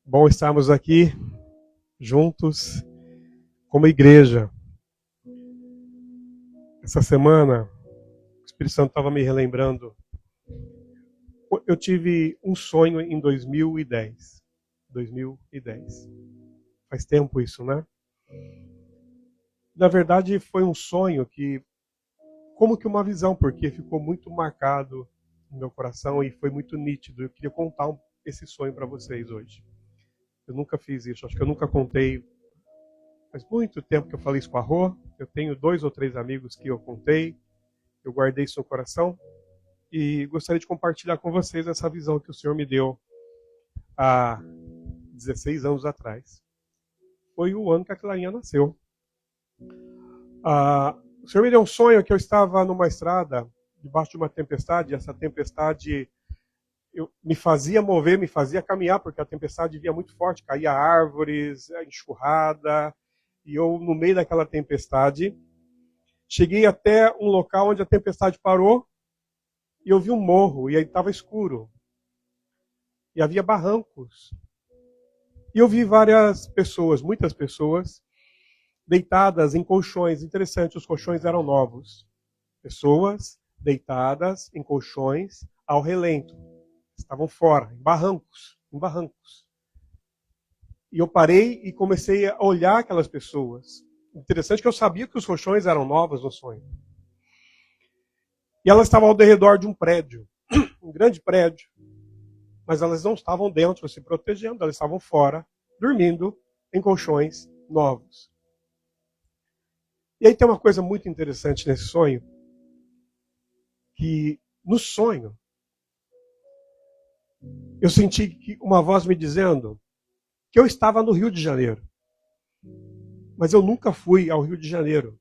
Bom estarmos aqui juntos como igreja. Essa semana, o Espírito Santo estava me relembrando. Eu tive um sonho em 2010. 2010. Faz tempo isso, né? Na verdade, foi um sonho que, como que uma visão, porque ficou muito marcado no meu coração e foi muito nítido. Eu queria contar esse sonho para vocês hoje. Eu nunca fiz isso, acho que eu nunca contei. Faz muito tempo que eu falei isso com a Rô. Eu tenho 2 ou 3 amigos que eu contei. Eu guardei isso no coração e gostaria de compartilhar com vocês essa visão que o Senhor me deu há 16 anos atrás. Foi o ano que a Clarinha nasceu. O Senhor me deu um sonho que eu estava numa estrada, debaixo de uma tempestade, e essa tempestade me fazia mover, me fazia caminhar, porque a tempestade vinha muito forte, caía árvores, enxurrada, e eu, no meio daquela tempestade, cheguei até um local onde a tempestade parou, e eu vi um morro, e aí estava escuro. E havia barrancos. E eu vi várias pessoas, muitas pessoas, deitadas em colchões. Interessante, os colchões eram novos. Pessoas deitadas em colchões ao relento. Estavam fora, em barrancos, em barrancos. E eu parei e comecei a olhar aquelas pessoas. Interessante que eu sabia que os colchões eram novos no sonho. E elas estavam ao redor de um prédio, um grande prédio. Mas elas não estavam dentro se protegendo, elas estavam fora, dormindo em colchões novos. E aí tem uma coisa muito interessante nesse sonho, que no sonho eu senti uma voz me dizendo que eu estava no Rio de Janeiro. Mas eu nunca fui ao Rio de Janeiro,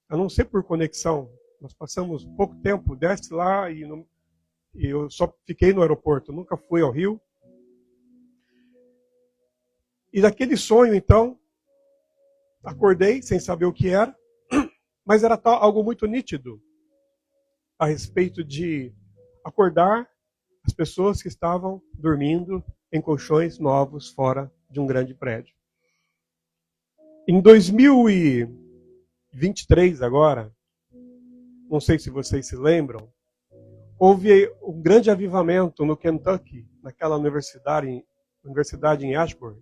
a não ser por conexão. Nós passamos pouco tempo, desce lá e eu só fiquei no aeroporto, nunca fui ao Rio. E daquele sonho, então, acordei sem saber o que era, mas era algo muito nítido a respeito de acordar as pessoas que estavam dormindo em colchões novos fora de um grande prédio. Em 2023 agora, não sei se vocês se lembram, houve um grande avivamento no Kentucky, naquela universidade em Ashburn.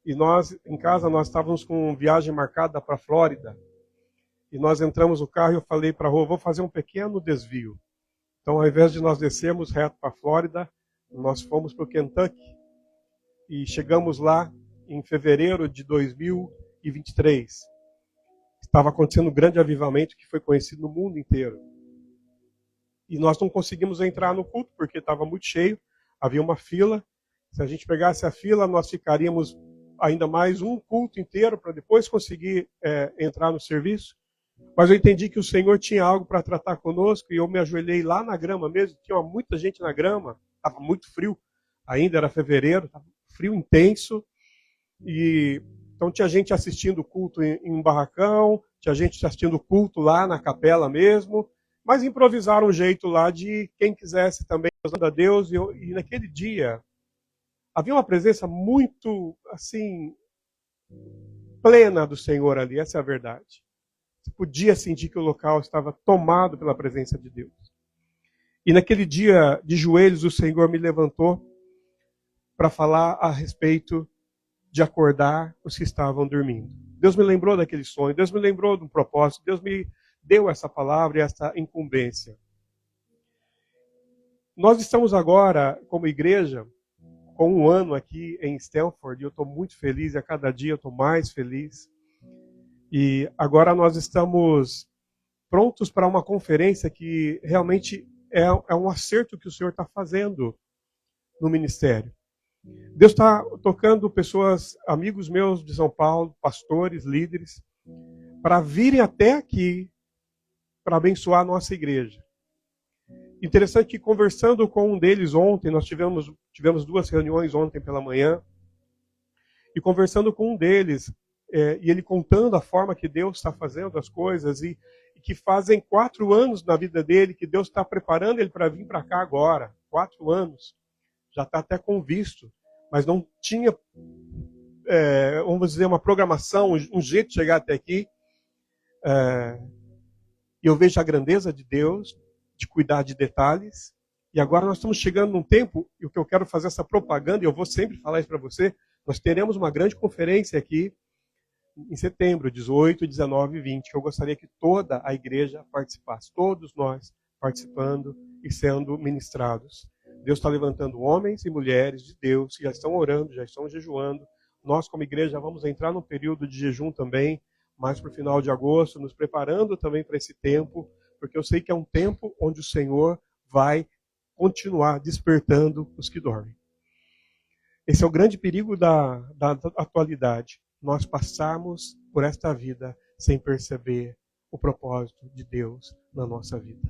E nós, em casa, nós estávamos com uma viagem marcada para a Flórida. E nós entramos no carro e eu falei para a Rô, vou fazer um pequeno desvio. Então, ao invés de nós descermos reto para a Flórida, nós fomos para o Kentucky. E chegamos lá em fevereiro de 2023. Estava acontecendo um grande avivamento que foi conhecido no mundo inteiro. E nós não conseguimos entrar no culto porque estava muito cheio, havia uma fila. Se a gente pegasse a fila, nós ficaríamos ainda mais um culto inteiro para depois conseguir entrar no serviço. Mas eu entendi que o Senhor tinha algo para tratar conosco e eu me ajoelhei lá na grama mesmo. Tinha muita gente na grama, estava muito frio, ainda era fevereiro, estava frio intenso. E então tinha gente assistindo o culto em um barracão, tinha gente assistindo o culto lá na capela mesmo, mas improvisaram um jeito lá de quem quisesse também usando a Deus. E naquele dia havia uma presença muito assim plena do Senhor ali, essa é a verdade. Você podia sentir que o local estava tomado pela presença de Deus. E naquele dia, de joelhos, o Senhor me levantou para falar a respeito de acordar os que estavam dormindo. Deus me lembrou daquele sonho, Deus me lembrou de um propósito, Deus me deu essa palavra e essa incumbência. Nós estamos agora, como igreja, com um ano aqui em Stanford, e eu estou muito feliz, e a cada dia eu estou mais feliz. E agora nós estamos prontos para uma conferência que realmente é um acerto que o Senhor está fazendo no ministério. Deus está tocando pessoas, amigos meus de São Paulo, pastores, líderes, para virem até aqui para abençoar a nossa igreja. Interessante que conversando com um deles ontem, nós tivemos 2 reuniões ontem pela manhã, e conversando com um deles, e ele contando a forma que Deus está fazendo as coisas, e que fazem 4 anos na vida dele, que Deus está preparando ele para vir para cá agora, 4 anos, já está até com visto, mas não tinha, vamos dizer, uma programação, um jeito de chegar até aqui. E eu vejo a grandeza de Deus, de cuidar de detalhes. E agora nós estamos chegando num tempo, e o que eu quero fazer essa propaganda, e eu vou sempre falar isso para você, nós teremos uma grande conferência aqui em setembro, 18, 19 e 20, que eu gostaria que toda a igreja participasse, todos nós participando e sendo ministrados. Deus está levantando homens e mulheres de Deus que já estão orando, já estão jejuando. Nós, como igreja, vamos entrar num período de jejum também, mais para o final de agosto, nos preparando também para esse tempo, porque eu sei que é um tempo onde o Senhor vai continuar despertando os que dormem. Esse é o grande perigo da atualidade. Nós passarmos por esta vida sem perceber o propósito de Deus na nossa vida.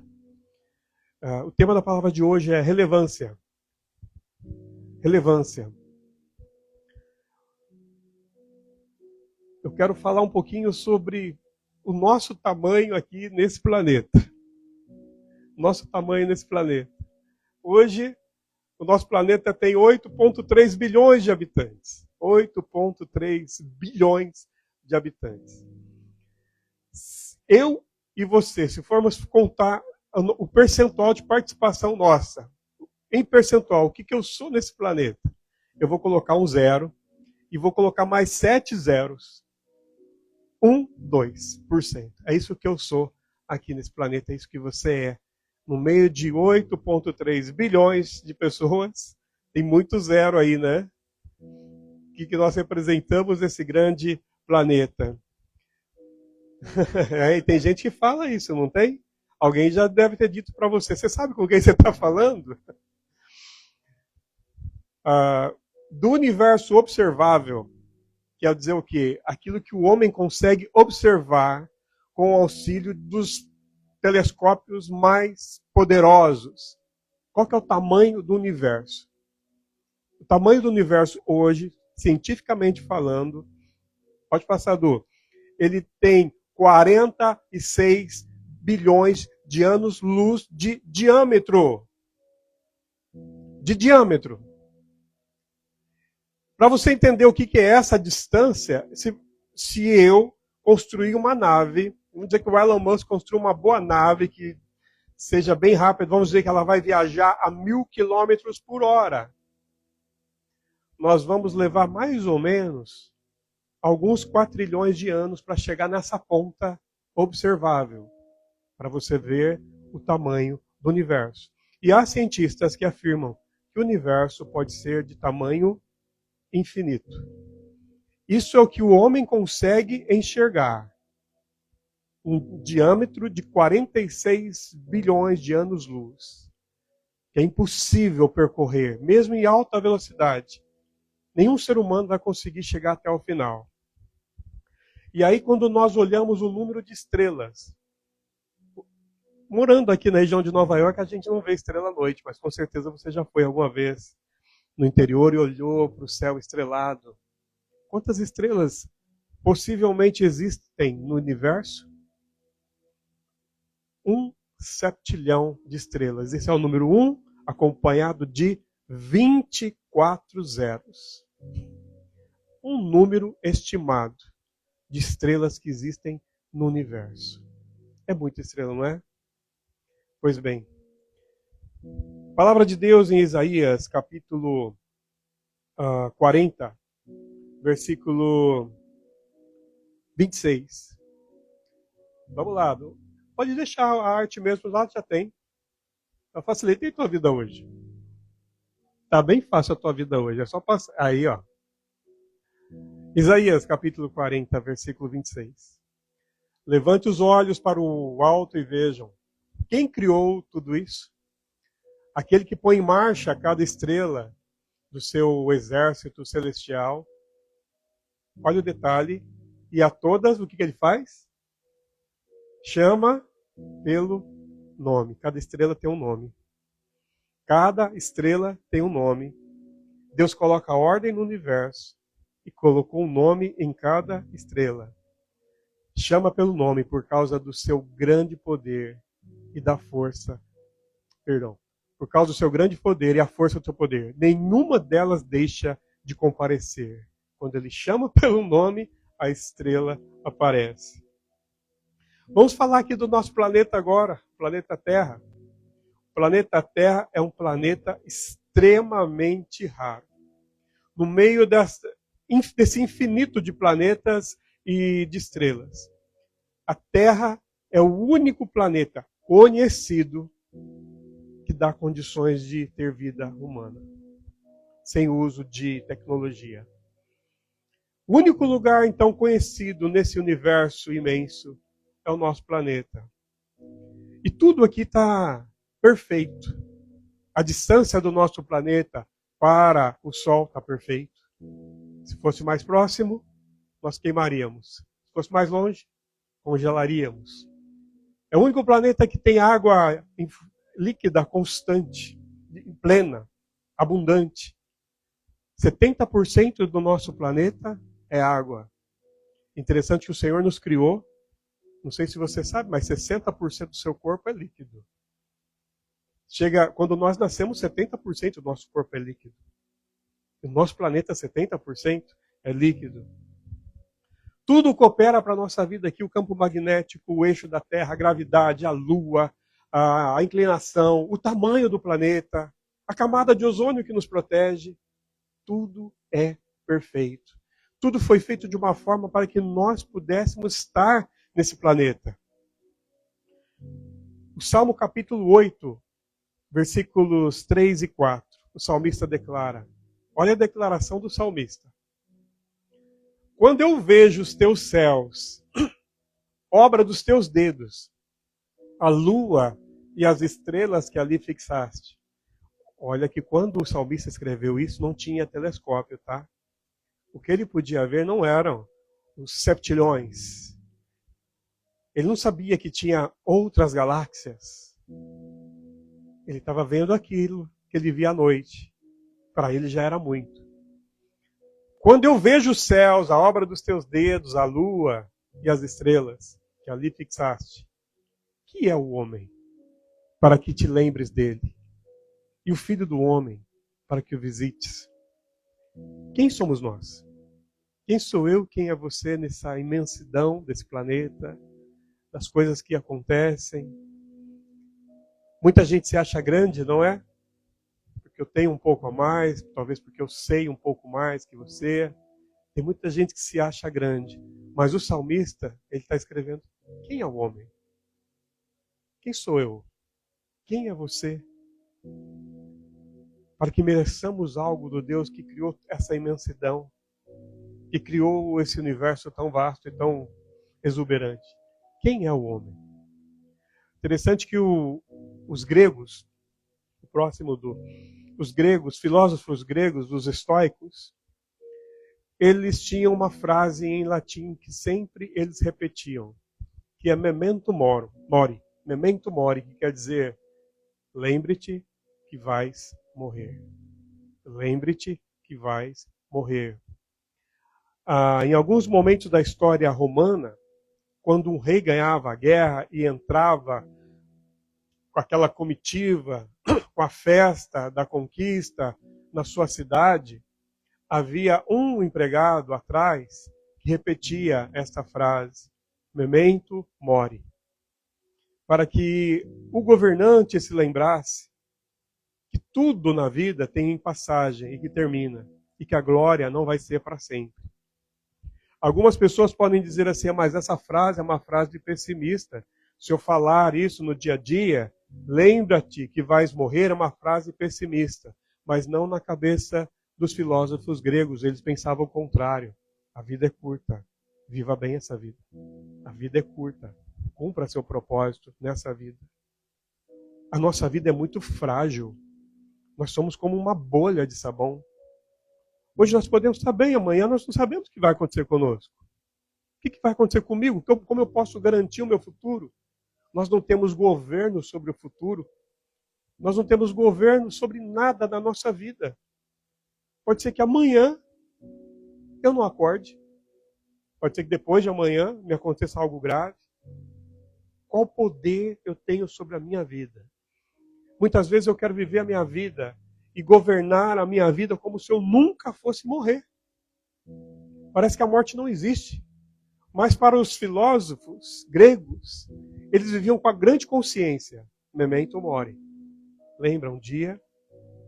O tema da palavra de hoje é relevância. Relevância. Eu quero falar um pouquinho sobre o nosso tamanho aqui nesse planeta. Nosso tamanho nesse planeta. Hoje, o nosso planeta tem 8,3 bilhões de habitantes. 8,3 bilhões de habitantes. Eu e você, se formos contar o percentual de participação nossa, em percentual, o que eu sou nesse planeta? Eu vou colocar um zero e vou colocar mais 7 zeros. 2%. É isso que eu sou aqui nesse planeta, é isso que você é. No meio de 8,3 bilhões de pessoas, tem muito zero aí, né? O que nós representamos nesse grande planeta? Tem gente que fala isso, não tem? Alguém já deve ter dito para você. Você sabe com quem você está falando? Do universo observável, quer dizer o quê? Aquilo que o homem consegue observar com o auxílio dos telescópios mais poderosos. Qual que é o tamanho do universo? O tamanho do universo hoje, cientificamente falando, pode passar, Du, ele tem 46 bilhões de anos-luz de diâmetro. De diâmetro. Para você entender o que é essa distância, se eu construir uma nave, vamos dizer que o Elon Musk construiu uma boa nave que seja bem rápida, vamos dizer que ela vai viajar a 1.000 km por hora. Nós vamos levar mais ou menos alguns 4 trilhões de anos para chegar nessa ponta observável, para você ver o tamanho do universo. E há cientistas que afirmam que o universo pode ser de tamanho infinito. Isso é o que o homem consegue enxergar. Um diâmetro de 46 bilhões de anos-luz. Que é impossível percorrer, mesmo em alta velocidade. Nenhum ser humano vai conseguir chegar até o final. E aí, quando nós olhamos o número de estrelas, morando aqui na região de Nova York, a gente não vê estrela à noite, mas com certeza você já foi alguma vez no interior e olhou para o céu estrelado. Quantas estrelas possivelmente existem no universo? 1 septilhão de estrelas. Esse é o número 1, acompanhado de 24 zeros. Um número estimado de estrelas que existem no universo. É muita estrela, não é? Pois bem. Palavra de Deus em Isaías, capítulo 40, versículo 26. Vamos lá. Pode deixar a arte mesmo, lá já tem. Eu facilitei a tua vida hoje. Tá bem fácil a tua vida hoje. É só passar. Aí, ó. Isaías, capítulo 40, versículo 26. Levante os olhos para o alto e vejam. Quem criou tudo isso? Aquele que põe em marcha cada estrela do seu exército celestial. Olha o detalhe. E a todas, o que ele faz? Chama pelo nome. Cada estrela tem um nome. Cada estrela tem um nome. Deus coloca ordem no universo e colocou um nome em cada estrela. Chama pelo nome por causa do seu grande poder e da força. Por causa do seu grande poder e a força do seu poder. Nenhuma delas deixa de comparecer. Quando ele chama pelo nome, a estrela aparece. Vamos falar aqui do nosso planeta agora, planeta Terra. O planeta Terra é um planeta extremamente raro. No meio desse infinito de planetas e de estrelas, a Terra é o único planeta conhecido que dá condições de ter vida humana, sem uso de tecnologia. O único lugar, então, conhecido nesse universo imenso é o nosso planeta. E tudo aqui está perfeito. A distância do nosso planeta para o Sol está perfeito. Se fosse mais próximo, nós queimaríamos. Se fosse mais longe, congelaríamos. É o único planeta que tem água líquida constante, plena, abundante. 70% do nosso planeta é água. Interessante que o Senhor nos criou, não sei se você sabe, mas 60% do seu corpo é líquido. Quando nós nascemos, 70% do nosso corpo é líquido. O nosso planeta, 70% é líquido. Tudo coopera para a nossa vida aqui, o campo magnético, o eixo da Terra, a gravidade, a Lua, a inclinação, o tamanho do planeta, a camada de ozônio que nos protege. Tudo é perfeito. Tudo foi feito de uma forma para que nós pudéssemos estar nesse planeta. O Salmo capítulo 8, versículos 3 e 4, o salmista declara, olha a declaração do salmista. Quando eu vejo os teus céus, obra dos teus dedos, a lua e as estrelas que ali fixaste. Olha que quando o salmista escreveu isso, não tinha telescópio, tá? O que ele podia ver não eram os septilhões. Ele não sabia que tinha outras galáxias. Ele estava vendo aquilo que ele via à noite. Para ele já era muito. Quando eu vejo os céus, a obra dos teus dedos, a lua e as estrelas que ali fixaste, que é o homem para que te lembres dele? E o filho do homem para que o visites? Quem somos nós? Quem sou eu, quem é você nessa imensidão desse planeta, das coisas que acontecem? Muita gente se acha grande, não é? Porque eu tenho um pouco a mais, talvez porque eu sei um pouco mais que você. Tem muita gente que se acha grande. Mas o salmista, ele está escrevendo, quem é o homem? Quem sou eu? Quem é você? Para que mereçamos algo do Deus que criou essa imensidão, que criou esse universo tão vasto e tão exuberante. Quem é o homem? Interessante que os gregos, os gregos, filósofos gregos, os estoicos, eles tinham uma frase em latim que sempre eles repetiam, que é memento mori. Memento mori, que quer dizer, lembre-te que vais morrer. Lembre-te que vais morrer. Em alguns momentos da história romana, quando um rei ganhava a guerra e entrava com aquela comitiva, com a festa da conquista na sua cidade, havia um empregado atrás que repetia esta frase, memento mori, para que o governante se lembrasse que tudo na vida tem passagem e que termina, e que a glória não vai ser para sempre. Algumas pessoas podem dizer assim, mas essa frase é uma frase de pessimista. Se eu falar isso no dia a dia, lembra-te que vais morrer, é uma frase pessimista. Mas não na cabeça dos filósofos gregos, eles pensavam o contrário. A vida é curta, viva bem essa vida. A vida é curta, cumpra seu propósito nessa vida. A nossa vida é muito frágil. Nós somos como uma bolha de sabão. Hoje nós podemos estar bem, amanhã nós não sabemos o que vai acontecer conosco. O que vai acontecer comigo? Como eu posso garantir o meu futuro? Nós não temos governo sobre o futuro. Nós não temos governo sobre nada na nossa vida. Pode ser que amanhã eu não acorde. Pode ser que depois de amanhã me aconteça algo grave. Qual poder eu tenho sobre a minha vida? Muitas vezes eu quero viver a minha vida e governar a minha vida como se eu nunca fosse morrer. Parece que a morte não existe. Mas para os filósofos gregos, eles viviam com a grande consciência. Memento mori. Lembra, um dia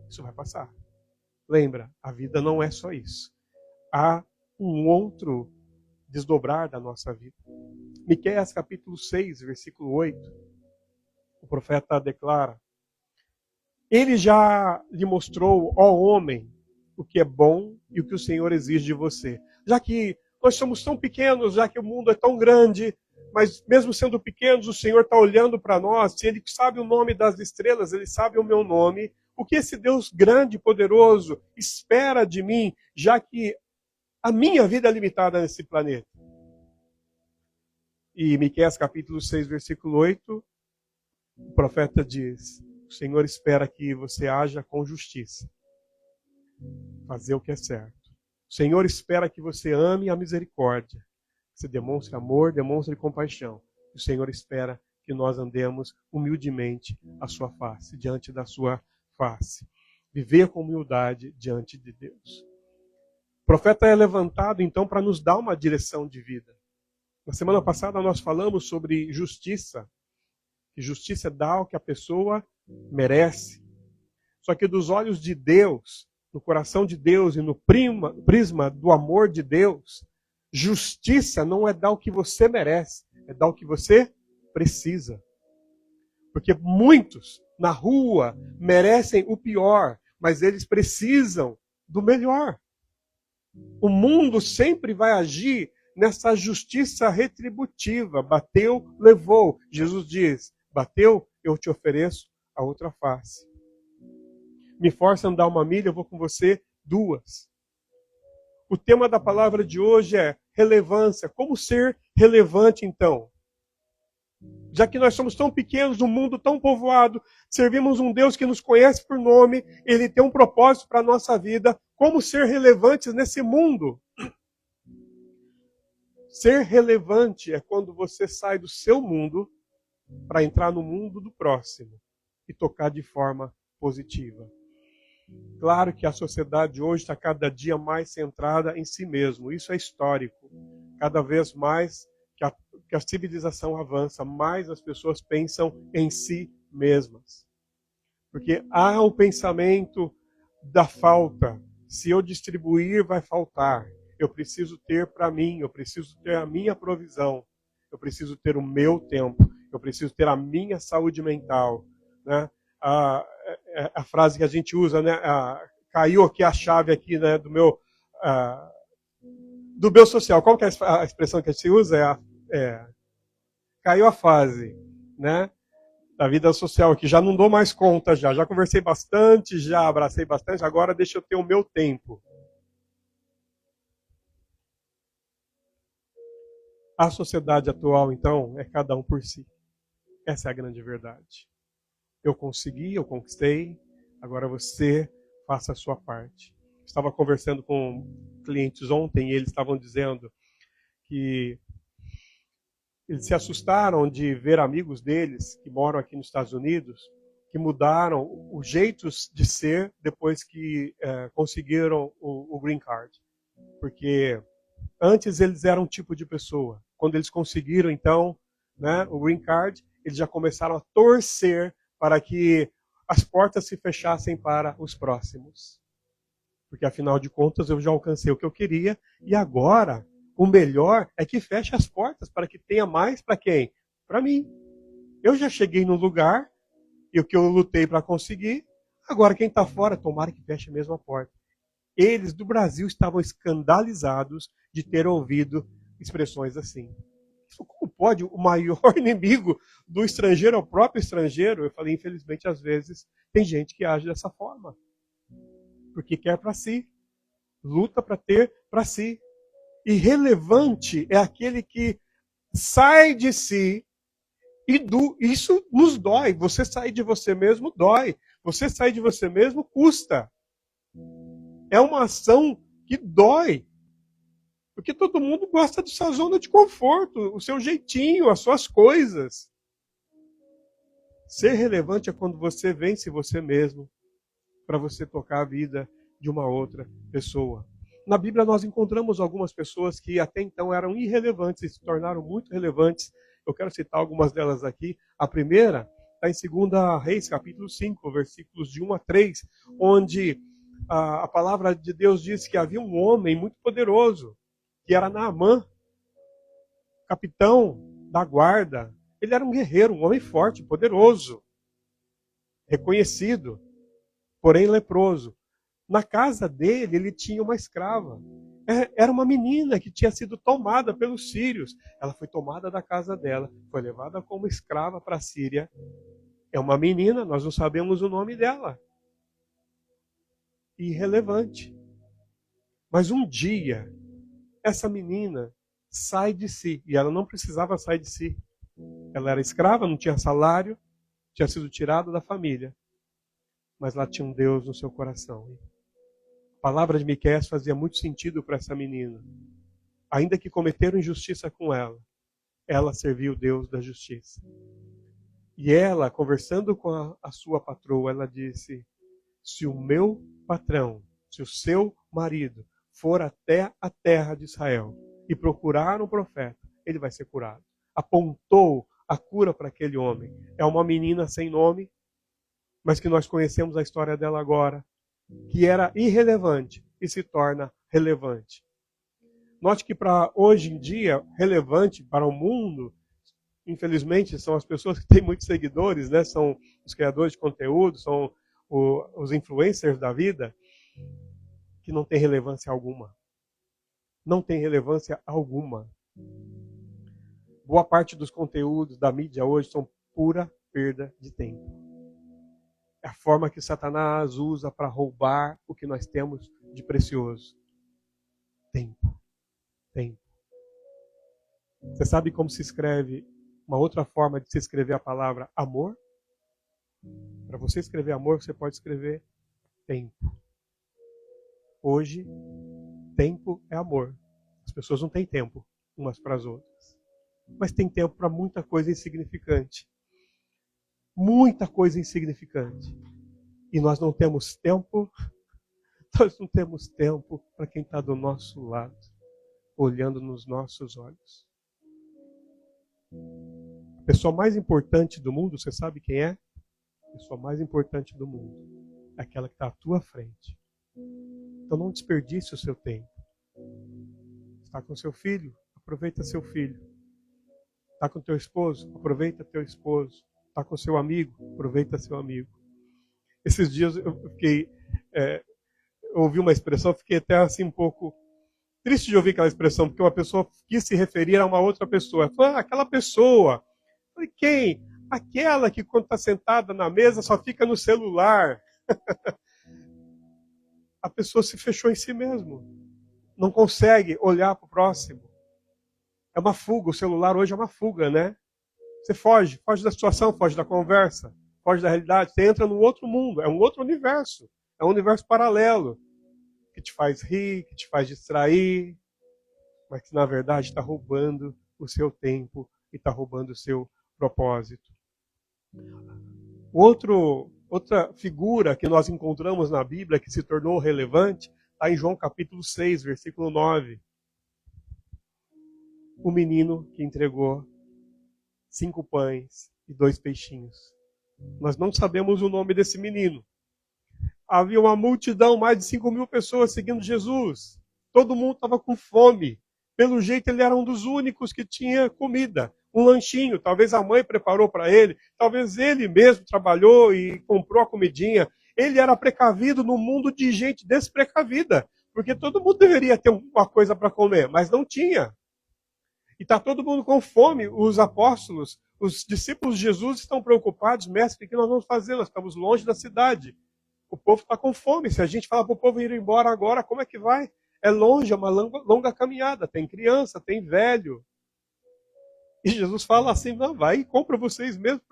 isso vai passar. Lembra, a vida não é só isso. Há um outro desdobrar da nossa vida. Miqueias capítulo 6, versículo 8. O profeta declara: Ele já lhe mostrou, ó homem, o que é bom e o que o Senhor exige de você. Já que nós somos tão pequenos, já que o mundo é tão grande, mas mesmo sendo pequenos, o Senhor está olhando para nós. Se Ele sabe o nome das estrelas, Ele sabe o meu nome. O que esse Deus grande e poderoso espera de mim, já que a minha vida é limitada nesse planeta? E Miqueias capítulo 6, versículo 8, o profeta diz: o Senhor espera que você haja com justiça, fazer o que é certo. O Senhor espera que você ame a misericórdia, que você demonstre amor, demonstre compaixão. O Senhor espera que nós andemos humildemente à sua face, diante da sua face. Viver com humildade diante de Deus. O profeta é levantado, então, para nos dar uma direção de vida. Na semana passada nós falamos sobre justiça. Que justiça dá o que a pessoa merece. Só que dos olhos de Deus, no coração de Deus e no prisma do amor de Deus, justiça não é dar o que você merece, é dar o que você precisa. Porque muitos na rua merecem o pior, mas eles precisam do melhor. O mundo sempre vai agir nessa justiça retributiva. Bateu, levou. Jesus diz: bateu, eu te ofereço a outra face. Me força a andar 1 milha, eu vou com você 2. O tema da palavra de hoje é relevância. Como ser relevante, então? Já que nós somos tão pequenos, um mundo tão povoado, servimos um Deus que nos conhece por nome, Ele tem um propósito para a nossa vida. Como ser relevantes nesse mundo? Ser relevante é quando você sai do seu mundo para entrar no mundo do próximo e tocar de forma positiva. Claro que a sociedade hoje está cada dia mais centrada em si mesmo. Isso é histórico. Cada vez mais que a civilização avança, mais as pessoas pensam em si mesmas. Porque há o pensamento da falta. Se eu distribuir, vai faltar. Eu preciso ter para mim, eu preciso ter a minha provisão. Eu preciso ter o meu tempo. Eu preciso ter a minha saúde mental. Né? A frase que a gente usa, né? Caiu aqui a chave aqui, né, do meu social. Qual que é a expressão que a gente usa? Caiu a fase, né, da vida social aqui. Já não dou mais conta, já conversei bastante, já abracei bastante, agora deixa eu ter o meu tempo. A sociedade atual, então, é cada um por si. Essa é a grande verdade. Eu consegui, eu conquistei, agora você faça a sua parte. Estava conversando com clientes ontem e eles estavam dizendo que eles se assustaram de ver amigos deles que moram aqui nos Estados Unidos, que mudaram os jeitos de ser depois que conseguiram o Green Card. Porque antes eles eram um tipo de pessoa. Quando eles conseguiram, então, né, o Green Card, eles já começaram a torcer para que as portas se fechassem para os próximos. Porque, afinal de contas, eu já alcancei o que eu queria. E agora, o melhor é que feche as portas para que tenha mais para quem? Para mim. Eu já cheguei no lugar, e o que eu lutei para conseguir. Agora, quem está fora, tomara que feche a mesma porta. Eles do Brasil estavam escandalizados de ter ouvido expressões assim. Como pode o maior inimigo do estrangeiro é o próprio estrangeiro? Eu falei, infelizmente, às vezes, tem gente que age dessa forma. Porque quer para si. Luta para ter para si. E relevante é aquele que sai de si e isso nos dói. Você sair de você mesmo dói. Você sair de você mesmo custa. É uma ação que dói. Porque todo mundo gosta da sua zona de conforto, o seu jeitinho, as suas coisas. Ser relevante é quando você vence você mesmo para você tocar a vida de uma outra pessoa. Na Bíblia nós encontramos algumas pessoas que até então eram irrelevantes e se tornaram muito relevantes. Eu quero citar algumas delas aqui. A primeira está em 2 Reis, capítulo 5, versículos de 1 a 3, onde a palavra de Deus diz que havia um homem muito poderoso, que era Naamã, capitão da guarda. Ele era um guerreiro, um homem forte, poderoso, reconhecido, porém leproso. Na casa dele, ele tinha uma escrava. Era uma menina que tinha sido tomada pelos sírios. Ela foi tomada da casa dela, foi levada como escrava para a Síria. É uma menina, nós não sabemos o nome dela. Irrelevante. Mas um dia, essa menina sai de si. E ela não precisava sair de si. Ela era escrava, não tinha salário, tinha sido tirada da família. Mas lá tinha um Deus no seu coração. A palavra de Miqueias fazia muito sentido para essa menina. Ainda que cometeram injustiça com ela, ela serviu o Deus da justiça. E ela, conversando com a sua patroa, ela disse: se o meu patrão, se o seu marido for até a terra de Israel e procurar um profeta, ele vai ser curado. Apontou a cura para aquele homem. É uma menina sem nome, mas que nós conhecemos a história dela agora, que era irrelevante e se torna relevante. Note que para hoje em dia, relevante para o mundo, infelizmente, são as pessoas que têm muitos seguidores, né? São os criadores de conteúdo, são os influencers da vida, que não tem relevância alguma. Não tem relevância alguma. Boa parte dos conteúdos da mídia hoje são pura perda de tempo. É a forma que Satanás usa para roubar o que nós temos de precioso. Tempo. Tempo. Você sabe como se escreve uma outra forma de se escrever a palavra amor? Para você escrever amor, você pode escrever tempo. Hoje, tempo é amor. As pessoas não têm tempo umas para as outras. Mas tem tempo para muita coisa insignificante. Muita coisa insignificante. E nós não temos tempo para quem está do nosso lado, olhando nos nossos olhos. A pessoa mais importante do mundo, você sabe quem é? A pessoa mais importante do mundo é aquela que está à tua frente. Então não desperdice o seu tempo. Está com seu filho? Aproveita seu filho. Está com teu esposo? Aproveita teu esposo. Está com seu amigo? Aproveita seu amigo. Esses dias eu fiquei... eu ouvi uma expressão, fiquei até assim um pouco triste de ouvir aquela expressão, porque uma pessoa quis se referir a uma outra pessoa. Falou, aquela pessoa. Eu falei, quem? Aquela que quando está sentada na mesa só fica no celular. A pessoa se fechou em si mesmo. Não consegue olhar para o próximo. É uma fuga, o celular hoje é uma fuga, né? Você foge da situação, foge da conversa, foge da realidade. Você entra num outro mundo, é um outro universo. É um universo paralelo, que te faz rir, que te faz distrair, mas que na verdade está roubando o seu tempo e está roubando o seu propósito. Outra figura que nós encontramos na Bíblia que se tornou relevante está em João capítulo 6, versículo 9. O menino que entregou 5 pães e 2 peixinhos. Nós não sabemos o nome desse menino. Havia uma multidão, mais de 5.000 pessoas seguindo Jesus. Todo mundo estava com fome. Pelo jeito, ele era um dos únicos que tinha comida. Um lanchinho, talvez a mãe preparou para ele, talvez ele mesmo trabalhou e comprou a comidinha. Ele era precavido no mundo de gente desprecavida, porque todo mundo deveria ter uma coisa para comer, mas não tinha. E está todo mundo com fome. Os apóstolos, os discípulos de Jesus estão preocupados. Mestre, o que nós vamos fazer? Nós estamos longe da cidade. O povo está com fome. Se a gente falar para o povo ir embora agora, como é que vai? É longe, é uma longa caminhada. Tem criança, tem velho. E Jesus fala assim, não, vai e compra vocês mesmos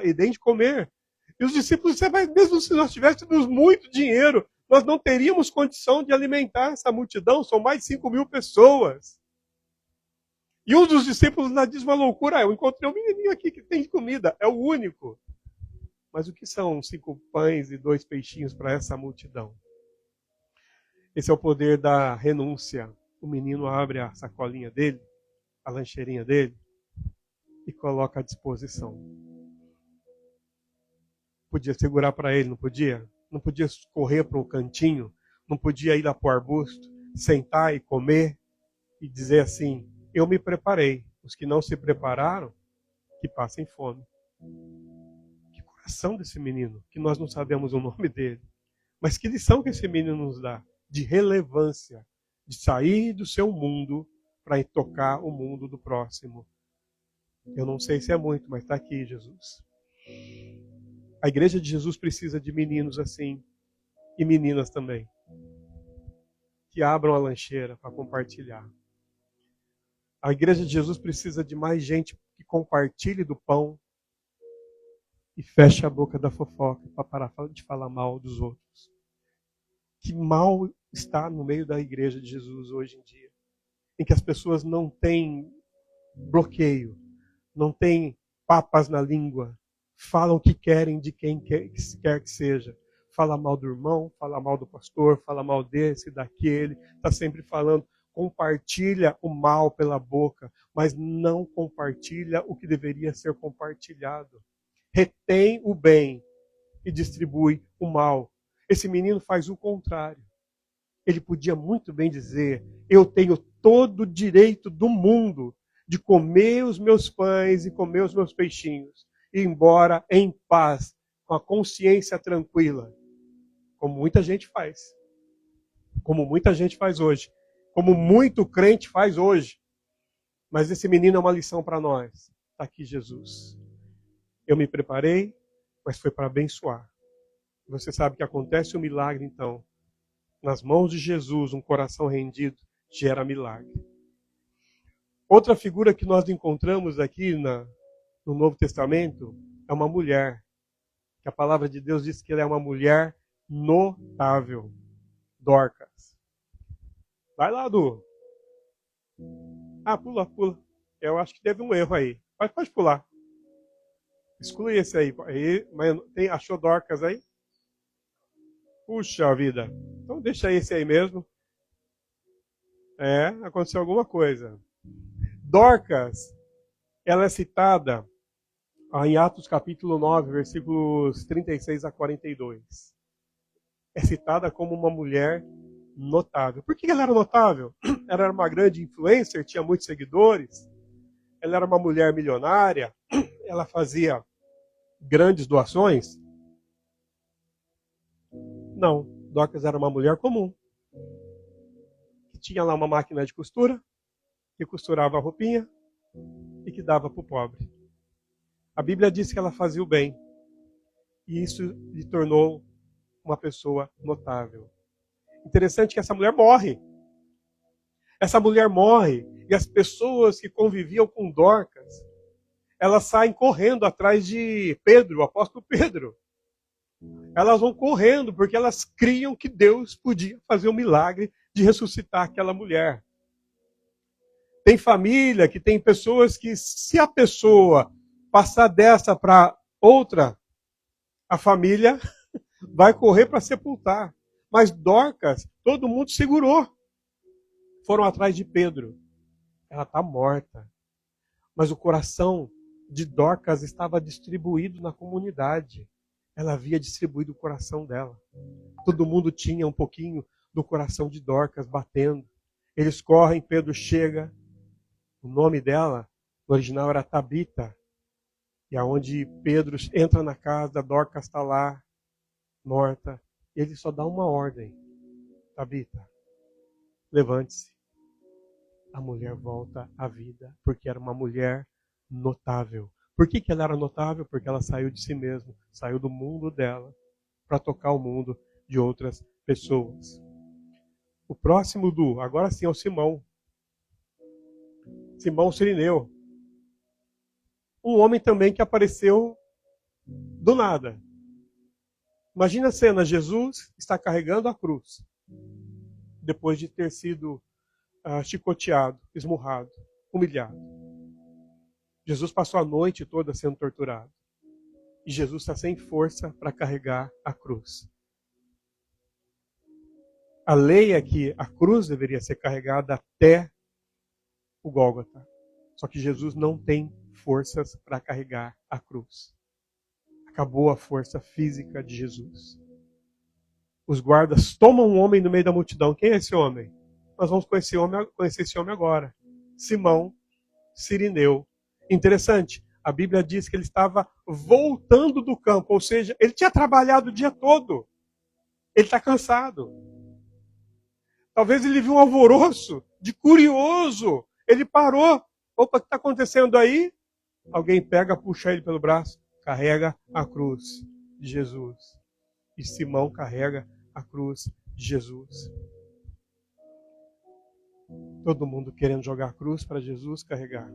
e deem de comer. E os discípulos disseram, mas mesmo se nós tivéssemos muito dinheiro, nós não teríamos condição de alimentar essa multidão. São mais de 5.000 pessoas. E um dos discípulos diz uma loucura, eu encontrei um menininho aqui que tem comida, é o único. Mas o que são 5 pães e 2 peixinhos para essa multidão? Esse é o poder da renúncia. O menino abre a sacolinha dele, a lancheirinha dele, e coloca à disposição. Podia segurar para ele, não podia? Não podia correr para o cantinho, não podia ir lá para o arbusto, sentar e comer e dizer assim, eu me preparei. Os que não se prepararam, que passem fome. Que coração desse menino, que nós não sabemos o nome dele. Mas que lição que esse menino nos dá de relevância, de sair do seu mundo para tocar o mundo do próximo. Eu não sei se é muito, mas está aqui, Jesus. A igreja de Jesus precisa de meninos assim, e meninas também, que abram a lancheira para compartilhar. A igreja de Jesus precisa de mais gente que compartilhe do pão e feche a boca da fofoca para parar de falar mal dos outros. Que mal está no meio da igreja de Jesus hoje em dia, em que as pessoas não têm bloqueio, não têm papas na língua, falam o que querem de quem quer que seja. Fala mal do irmão, fala mal do pastor, fala mal desse, daquele, está sempre falando. Compartilha o mal pela boca, mas não compartilha o que deveria ser compartilhado. Retém o bem e distribui o mal. Esse menino faz o contrário. Ele podia muito bem dizer, eu tenho todo o direito do mundo de comer os meus pães e comer os meus peixinhos, e ir embora em paz, com a consciência tranquila, como muita gente faz. Como muita gente faz hoje. Como muito crente faz hoje. Mas esse menino é uma lição para nós. Está aqui Jesus. Eu me preparei, mas foi para abençoar. Você sabe que acontece um milagre, então. Nas mãos de Jesus, um coração rendido gera milagre. Outra figura que nós encontramos aqui no Novo Testamento é uma mulher. Que a palavra de Deus diz que ela é uma mulher notável. Dorcas. Vai lá, Du. Ah, pula. Eu acho que teve um erro aí. Pode pular. Exclui esse aí. Mas achou Dorcas aí? Puxa vida. Então deixa esse aí mesmo. Aconteceu alguma coisa. Dorcas, ela é citada em Atos capítulo 9, versículos 36 a 42. É citada como uma mulher notável. Por que ela era notável? Ela era uma grande influencer, tinha muitos seguidores. Ela era uma mulher milionária. Ela fazia grandes doações. Não, Dorcas era uma mulher comum. Que tinha lá uma máquina de costura, que costurava a roupinha e que dava para o pobre. A Bíblia diz que ela fazia o bem. E isso lhe tornou uma pessoa notável. Interessante que essa mulher morre. Essa mulher morre e as pessoas que conviviam com Dorcas, elas saem correndo atrás de Pedro, o apóstolo Pedro. Elas vão correndo porque elas criam que Deus podia fazer o milagre de ressuscitar aquela mulher. Tem família que tem pessoas que, se a pessoa passar dessa para outra, a família vai correr para sepultar. Mas Dorcas, todo mundo segurou. Foram atrás de Pedro. Ela está morta. Mas o coração de Dorcas estava distribuído na comunidade. Ela havia distribuído o coração dela. Todo mundo tinha um pouquinho do coração de Dorcas batendo. Eles correm, Pedro chega. O nome dela, no original, era Tabita. E aonde Pedro entra na casa, Dorcas está lá, morta. Ele só dá uma ordem. Tabita, levante-se. A mulher volta à vida, porque era uma mulher notável. Por que ela era notável? Porque ela saiu de si mesma, saiu do mundo dela, para tocar o mundo de outras pessoas. O próximo agora sim é o Simão. Simão Cirineu. Um homem também que apareceu do nada. Imagina a cena, Jesus está carregando a cruz, depois de ter sido chicoteado, esmurrado, humilhado. Jesus passou a noite toda sendo torturado. E Jesus está sem força para carregar a cruz. A lei é que a cruz deveria ser carregada até o Gólgota. Só que Jesus não tem forças para carregar a cruz. Acabou a força física de Jesus. Os guardas tomam um homem no meio da multidão. Quem é esse homem? Nós vamos conhecer esse homem agora. Simão Cirineu. Interessante, a Bíblia diz que ele estava voltando do campo, ou seja, ele tinha trabalhado o dia todo. Ele está cansado. Talvez ele viu um alvoroço de curioso. Ele parou. Opa, o que está acontecendo aí? Alguém pega, puxa ele pelo braço, carrega a cruz de Jesus. E Simão carrega a cruz de Jesus. Todo mundo querendo jogar a cruz para Jesus carregar.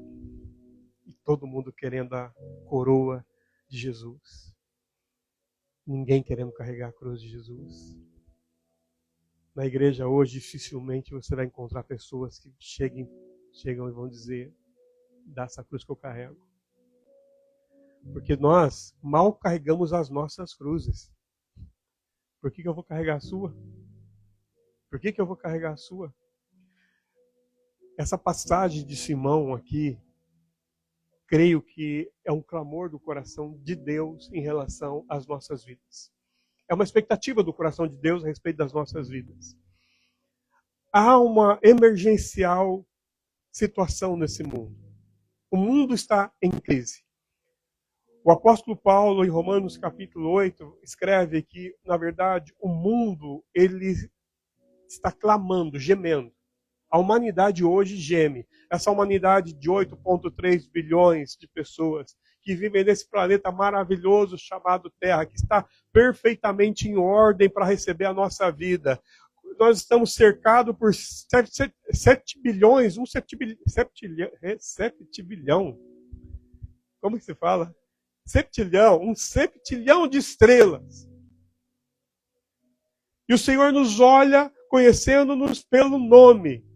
E todo mundo querendo a coroa de Jesus. Ninguém querendo carregar a cruz de Jesus. Na igreja hoje, dificilmente você vai encontrar pessoas que chegam e vão dizer: dá essa cruz que eu carrego. Porque nós mal carregamos as nossas cruzes. Por que eu vou carregar a sua? Por que eu vou carregar a sua? Essa passagem de Simão aqui, creio que é um clamor do coração de Deus em relação às nossas vidas. É uma expectativa do coração de Deus a respeito das nossas vidas. Há uma emergencial situação nesse mundo. O mundo está em crise. O apóstolo Paulo, em Romanos capítulo 8, escreve que, na verdade, o mundo ele está clamando, gemendo. A humanidade hoje geme. Essa humanidade de 8,3 bilhões de pessoas que vivem nesse planeta maravilhoso chamado Terra, que está perfeitamente em ordem para receber a nossa vida. Nós estamos cercados por 7 bilhões, um septilhão. Como que se fala? Um septilhão de estrelas. E o Senhor nos olha conhecendo-nos pelo nome.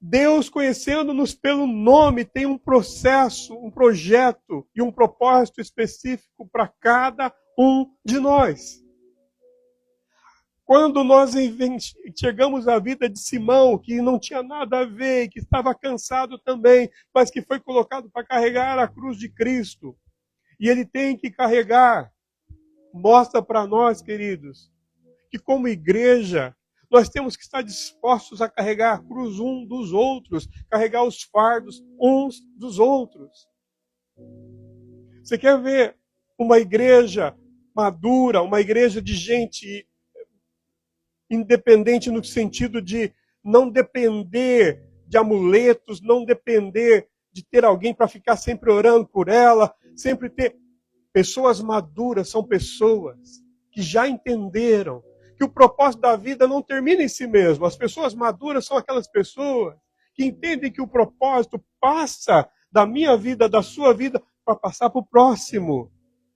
Deus, conhecendo-nos pelo nome, tem um processo, um projeto e um propósito específico para cada um de nós. Quando nós chegamos à vida de Simão, que não tinha nada a ver, que estava cansado também, mas que foi colocado para carregar a cruz de Cristo, e ele tem que carregar, mostra para nós, queridos, que como igreja, nós temos que estar dispostos a carregar a cruz um dos outros, carregar os fardos uns dos outros. Você quer ver uma igreja madura, uma igreja de gente independente no sentido de não depender de amuletos, não depender de ter alguém para ficar sempre orando por ela, sempre ter pessoas maduras, são pessoas que já entenderam que o propósito da vida não termina em si mesmo. As pessoas maduras são aquelas pessoas que entendem que o propósito passa da minha vida, da sua vida, para passar para o próximo.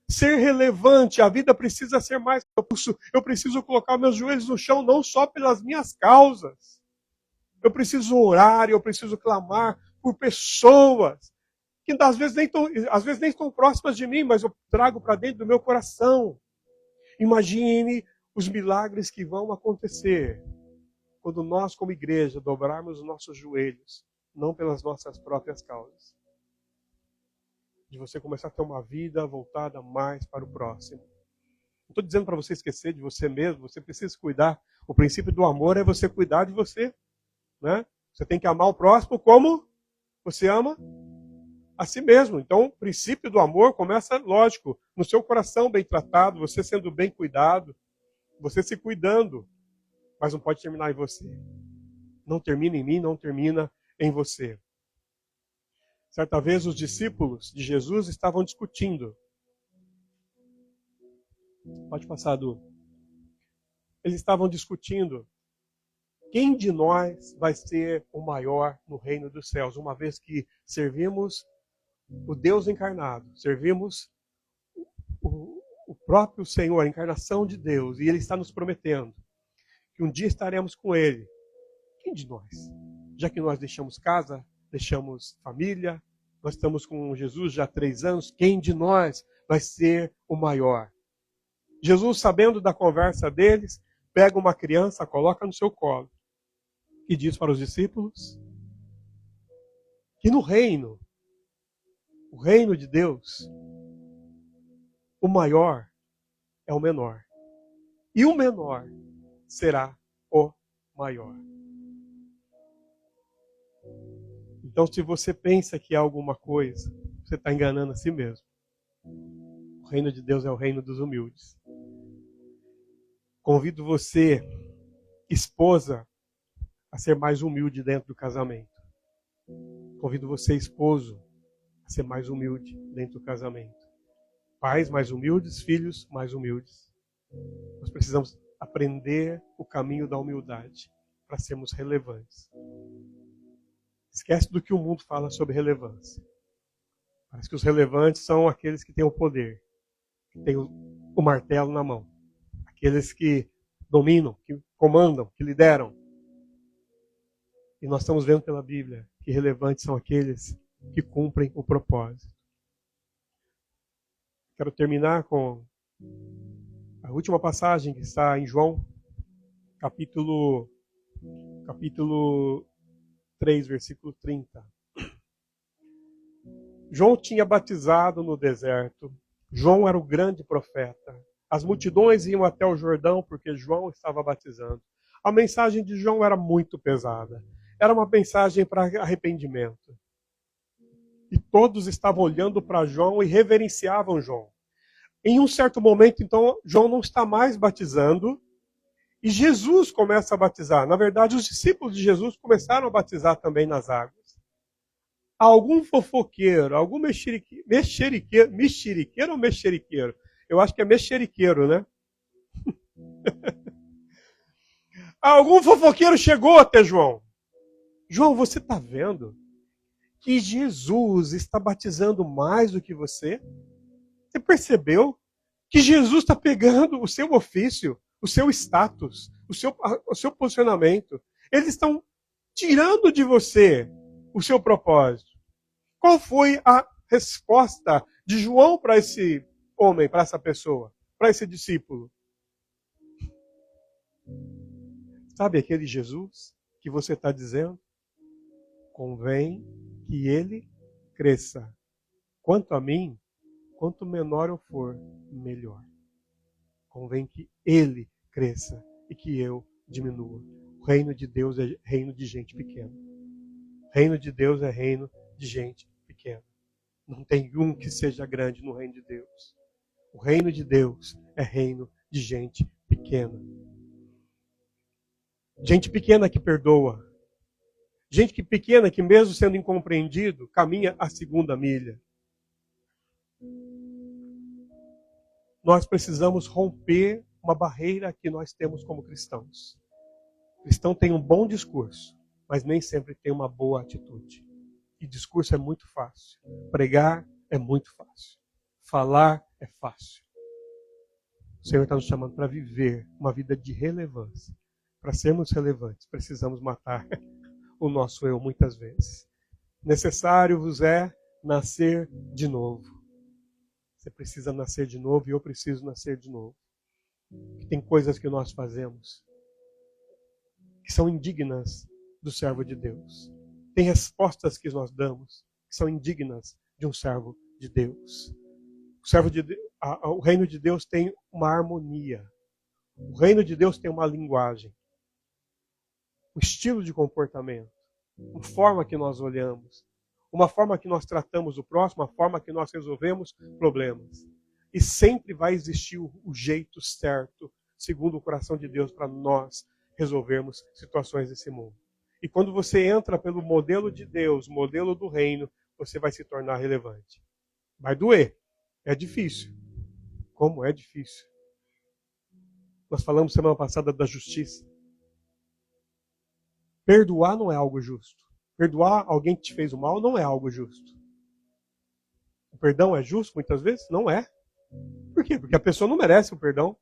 Ser relevante, a vida precisa ser mais. Eu preciso colocar meus joelhos no chão não só pelas minhas causas. Eu preciso orar, eu preciso clamar por pessoas que às vezes nem estão próximas de mim, mas eu trago para dentro do meu coração. Imagine os milagres que vão acontecer quando nós, como igreja, dobrarmos os nossos joelhos, não pelas nossas próprias causas. De você começar a ter uma vida voltada mais para o próximo. Não estou dizendo para você esquecer de você mesmo, você precisa se cuidar. O princípio do amor é você cuidar de você. Né? Você tem que amar o próximo como você ama a si mesmo. Então, o princípio do amor começa, lógico, no seu coração bem tratado, você sendo bem cuidado, você se cuidando, mas não pode terminar em você. Não termina em mim, não termina em você. Certa vez os discípulos de Jesus estavam discutindo. Pode passar, Du. Eles estavam discutindo quem de nós vai ser o maior no reino dos céus, uma vez que servimos o Deus encarnado, servimos o próprio Senhor, a encarnação de Deus, e Ele está nos prometendo que um dia estaremos com Ele. Quem de nós? Já que nós deixamos casa, deixamos família, Nós estamos com Jesus já há 3 anos. Quem de nós vai ser o maior? Jesus, sabendo da conversa deles, pega uma criança, coloca no seu colo e diz para os discípulos que no reino, o reino de Deus, o maior é o menor. E o menor será o maior. Então, se você pensa que é alguma coisa, você está enganando a si mesmo. O reino de Deus é o reino dos humildes. Convido você, esposa, a ser mais humilde dentro do casamento. Convido você, esposo, a ser mais humilde dentro do casamento. Pais mais humildes, filhos mais humildes. Nós precisamos aprender o caminho da humildade para sermos relevantes. Esquece do que o mundo fala sobre relevância. Parece que os relevantes são aqueles que têm o poder, que têm o martelo na mão. Aqueles que dominam, que comandam, que lideram. E nós estamos vendo pela Bíblia que relevantes são aqueles que cumprem o propósito. Quero terminar com a última passagem que está em João, capítulo 3, versículo 30. João tinha batizado no deserto. João era o grande profeta. As multidões iam até o Jordão porque João estava batizando. A mensagem de João era muito pesada. Era uma mensagem para arrependimento. E todos estavam olhando para João e reverenciavam João. Em um certo momento, então, João não está mais batizando e Jesus começa a batizar. Na verdade, os discípulos de Jesus começaram a batizar também nas águas. Algum fofoqueiro, algum mexeriqueiro ou mexeriqueiro? Eu acho que é mexeriqueiro, né? Algum fofoqueiro chegou até João. João, você está vendo que Jesus está batizando mais do que você? Você percebeu que Jesus está pegando o seu ofício, o seu status, o seu posicionamento. Eles estão tirando de você o seu propósito. Qual foi a resposta de João para esse homem, para essa pessoa, para esse discípulo? Sabe aquele Jesus que você está dizendo? Convém que ele cresça. Quanto a mim, quanto menor eu for, melhor. Convém que ele cresça e que eu diminua. O reino de Deus é reino de gente pequena. O reino de Deus é reino de gente pequena. Não tem um que seja grande no reino de Deus. O reino de Deus é reino de gente pequena. Gente pequena que perdoa. Gente pequena que, mesmo sendo incompreendido, caminha a segunda milha. Nós precisamos romper uma barreira que nós temos como cristãos. O cristão tem um bom discurso, mas nem sempre tem uma boa atitude. E discurso é muito fácil. Pregar é muito fácil. Falar é fácil. O Senhor está nos chamando para viver uma vida de relevância. Para sermos relevantes, precisamos matar o nosso eu muitas vezes. Necessário vos é nascer de novo. Você precisa nascer de novo e eu preciso nascer de novo. Tem coisas que nós fazemos que são indignas do servo de Deus. Tem respostas que nós damos que são indignas de um servo de Deus. O reino de Deus tem uma harmonia. O reino de Deus tem uma linguagem. Um estilo de comportamento. Uma forma que nós olhamos. Uma forma que nós tratamos o próximo, a forma que nós resolvemos problemas. E sempre vai existir o jeito certo, segundo o coração de Deus, para nós resolvermos situações desse mundo. E quando você entra pelo modelo de Deus, modelo do reino, você vai se tornar relevante. Vai doer. É difícil. Como é difícil. Nós falamos semana passada da justiça. Perdoar não é algo justo. Perdoar alguém que te fez o mal não é algo justo. O perdão é justo muitas vezes? Não é. Por quê? Porque a pessoa não merece o perdão.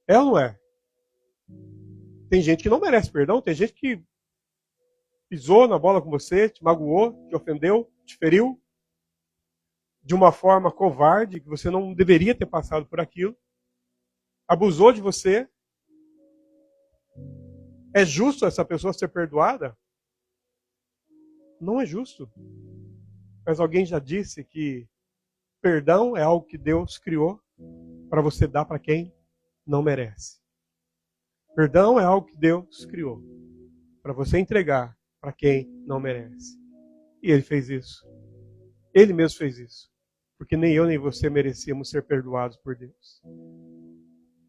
É ou não é? Tem gente que não merece perdão, tem gente que pisou na bola com você, te magoou, te ofendeu, te feriu, de uma forma covarde, que você não deveria ter passado por aquilo, abusou de você. É justo essa pessoa ser perdoada? Não é justo. Mas alguém já disse que perdão é algo que Deus criou para você dar para quem não merece. Perdão é algo que Deus criou para você entregar para quem não merece. E Ele fez isso. Ele mesmo fez isso. Porque nem eu nem você merecíamos ser perdoados por Deus.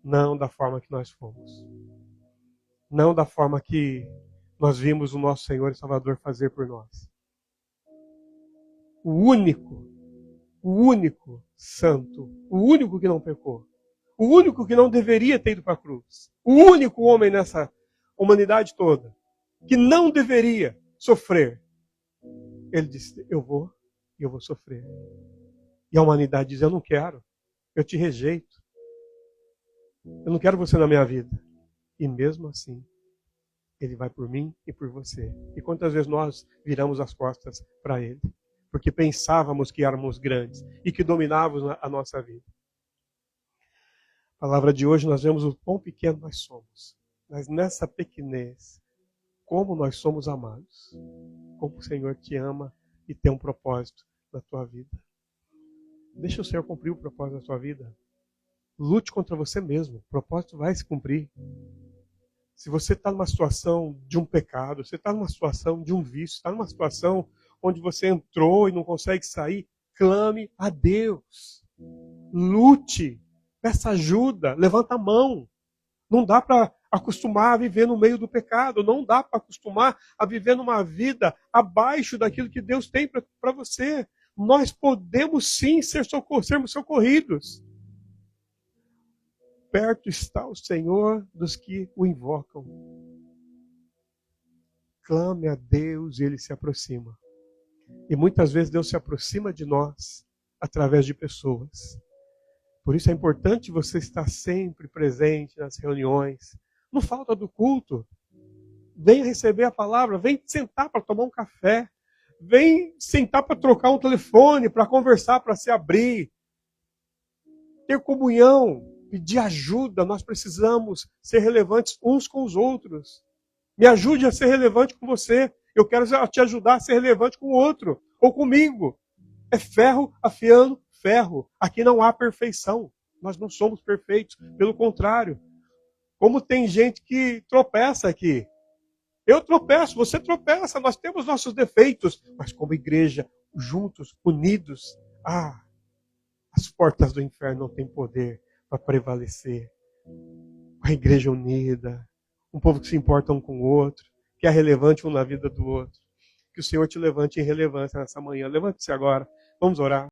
Não da forma que nós fomos. Não da forma que nós vimos o nosso Senhor e Salvador fazer por nós. O único santo, o único que não pecou, o único que não deveria ter ido para a cruz, o único homem nessa humanidade toda que não deveria sofrer. Ele disse, eu vou sofrer. E a humanidade diz, eu não quero, eu te rejeito. Eu não quero você na minha vida. E mesmo assim, Ele vai por mim e por você. E quantas vezes nós viramos as costas para Ele? Porque pensávamos que éramos grandes e que dominávamos a nossa vida. A palavra de hoje nós vemos o quão pequeno nós somos. Mas nessa pequenez, como nós somos amados. Como o Senhor te ama e tem um propósito na tua vida. Deixa o Senhor cumprir o propósito da tua vida. Lute contra você mesmo. O propósito vai se cumprir. Se você está numa situação de um pecado, você está numa situação de um vício, está numa situação onde você entrou e não consegue sair, clame a Deus. Lute. Peça ajuda. Levanta a mão. Não dá para acostumar a viver no meio do pecado. Não dá para acostumar a viver numa vida abaixo daquilo que Deus tem para você. Nós podemos sim sermos socorridos. Perto está o Senhor dos que o invocam. Clame a Deus e Ele se aproxima. E muitas vezes Deus se aproxima de nós através de pessoas. Por isso é importante você estar sempre presente nas reuniões. Não falta do culto. Venha receber a palavra, vem sentar para tomar um café. Vem sentar para trocar um telefone, para conversar, para se abrir. Ter comunhão, pedir ajuda. Nós precisamos ser relevantes uns com os outros. Me ajude a ser relevante com você. Eu quero te ajudar a ser relevante com o outro, ou comigo. É ferro afiando ferro. Aqui não há perfeição. Nós não somos perfeitos. Pelo contrário. Como tem gente que tropeça aqui. Eu tropeço, você tropeça. Nós temos nossos defeitos. Mas como igreja, juntos, unidos, as portas do inferno não têm poder para prevalecer. A igreja unida. Um povo que se importa um com o outro. Que é relevante um na vida do outro. Que o Senhor te levante em relevância nessa manhã. Levante-se agora. Vamos orar.